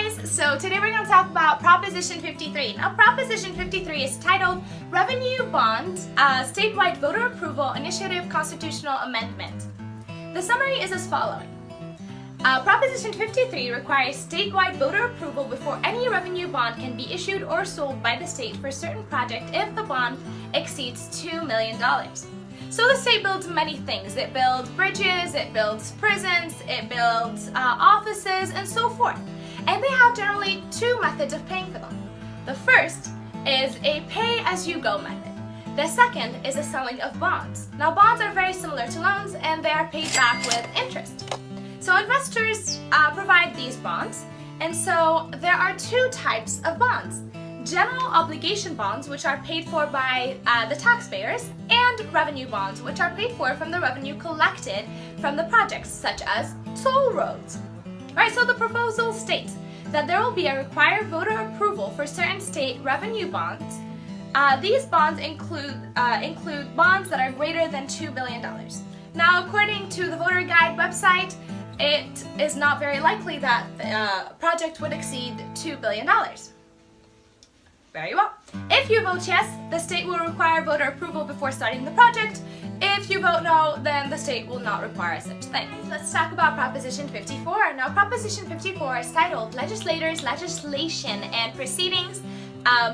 guys! So today we're going to talk about Proposition 53. Now Proposition 53 is titled Revenue Bond, Statewide Voter Approval Initiative Constitutional Amendment. The summary is as following. Proposition 53 requires statewide voter approval before any revenue bond can be issued or sold by the state for a certain project if the bond exceeds $2 million. So the state builds many things. It builds bridges, it builds prisons, it builds offices, and so forth. And they have generally two methods of paying for them. The first is a pay-as-you-go method. The second is a selling of bonds. Now bonds are very similar to loans and they are paid back with interest. So investors provide these bonds, and so there are two types of bonds. General obligation bonds, which are paid for by the taxpayers, and revenue bonds, which are paid for from the revenue collected from the projects, such as toll roads. Right, so the proposal states that there will be a required voter approval for certain state revenue bonds. These bonds include bonds that are greater than $2 billion. Now, according to the Voter Guide website, it is not very likely that the project would exceed $2 billion. Very well. If you vote yes, the state will require voter approval before starting the project. If you vote no, then the state will not require such thing. Let's talk about Proposition 54. Now, Proposition 54 is titled Legislators, Legislation, and Proceedings,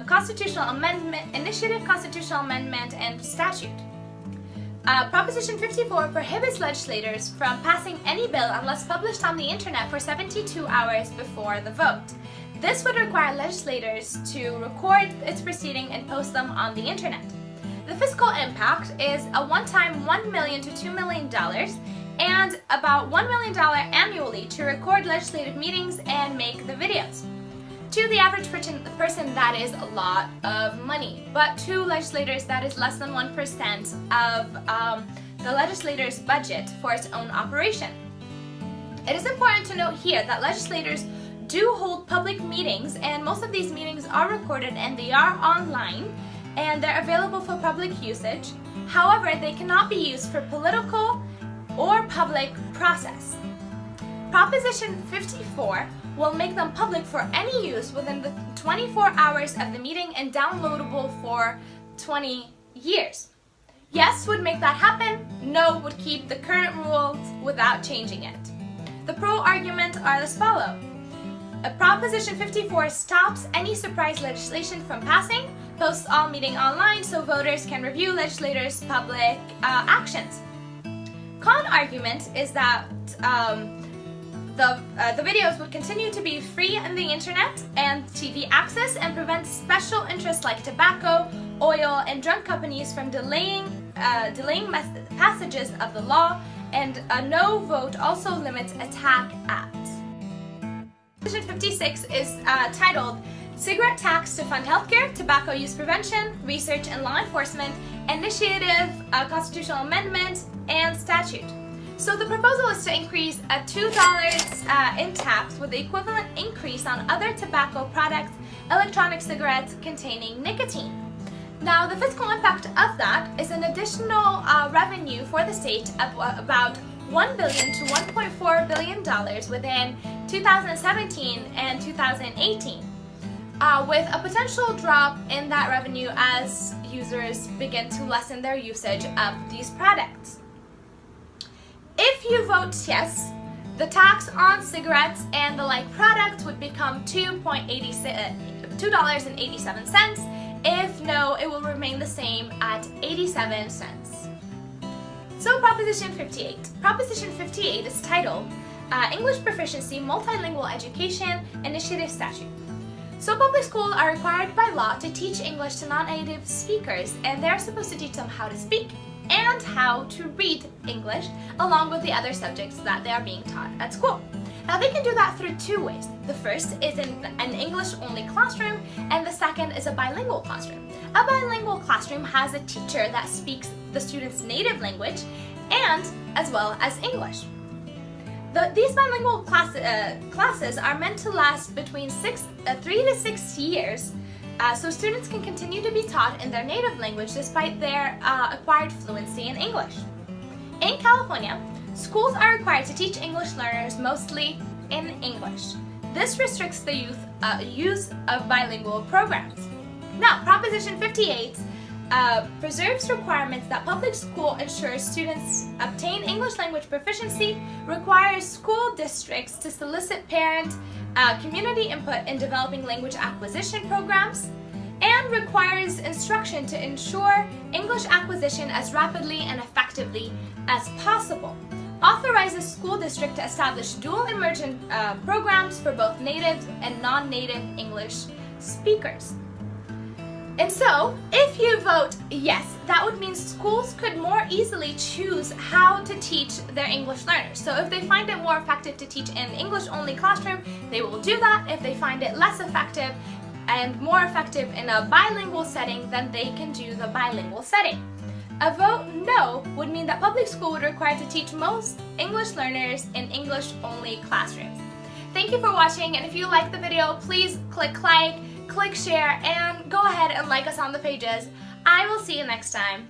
Constitutional Amendment, Initiative, Constitutional Amendment, and Statute. Proposition 54 prohibits legislators from passing any bill unless published on the internet for 72 hours before the vote. This would require legislators to record its proceeding and post them on the internet. The fiscal impact is a one-time $1 million to $2 million and about $1 million annually to record legislative meetings and make the videos. To the average person, that is a lot of money, but to legislators, that is less than 1% of the legislator's budget for its own operation. It is important to note here that legislators do hold public meetings, and most of these meetings are recorded and they are online and they're available for public usage. However, they cannot be used for political or public process. Proposition 54 will make them public for any use within the 24 hours of the meeting and downloadable for 20 years. Yes would make that happen, no would keep the current rules without changing it. The pro arguments are as follows. Proposition 54 stops any surprise legislation from passing, posts all meeting online so voters can review legislators' public actions. Con argument is that the videos would continue to be free on the internet and TV access and prevent special interests like tobacco, oil, and drug companies from delaying passages of the law, and a no vote also limits attack ads. Proposition 56 is titled Cigarette Tax to Fund Healthcare, Tobacco Use Prevention, Research and Law Enforcement, Initiative, Constitutional Amendment, and Statute. So the proposal is to increase $2 in tax with the equivalent increase on other tobacco products, electronic cigarettes containing nicotine. Now the fiscal impact of that is an additional revenue for the state of about $1 billion to $1.4 billion within 2017 and 2018, with a potential drop in that revenue as users begin to lessen their usage of these products. If you vote yes, the tax on cigarettes and the like products would become $2.87. If no, it will remain the same at 87 cents. So Proposition 58. Proposition 58 is titled English Proficiency Multilingual Education Initiative Statute. So public schools are required by law to teach English to non-native speakers, and they're supposed to teach them how to speak and how to read English along with the other subjects that they are being taught at school. Now they can do that through two ways. The first is in an English-only classroom, and the second is a bilingual classroom. A bilingual classroom has a teacher that speaks the student's native language and as well as English. These bilingual classes are meant to last between 3 to 6 years, so students can continue to be taught in their native language despite their acquired fluency in English. In California, schools are required to teach English learners mostly in English. This restricts the use of bilingual programs. Now, Proposition 58 preserves requirements that public school ensures students obtain English language proficiency, requires school districts to solicit parent community input in developing language acquisition programs, and requires instruction to ensure English acquisition as rapidly and effectively as possible. Authorizes school district to establish dual immersion programs for both native and non-native English speakers. And so, if you vote yes, that would mean schools could more easily choose how to teach their English learners. So if they find it more effective to teach in English-only classroom, they will do that. If they find it less effective and more effective in a bilingual setting, then they can do the bilingual setting. A vote no would mean that public school would require to teach most English learners in English-only classrooms. Thank you for watching, and if you like the video, please click like, click share, and go ahead and like us on the pages. I will see you next time.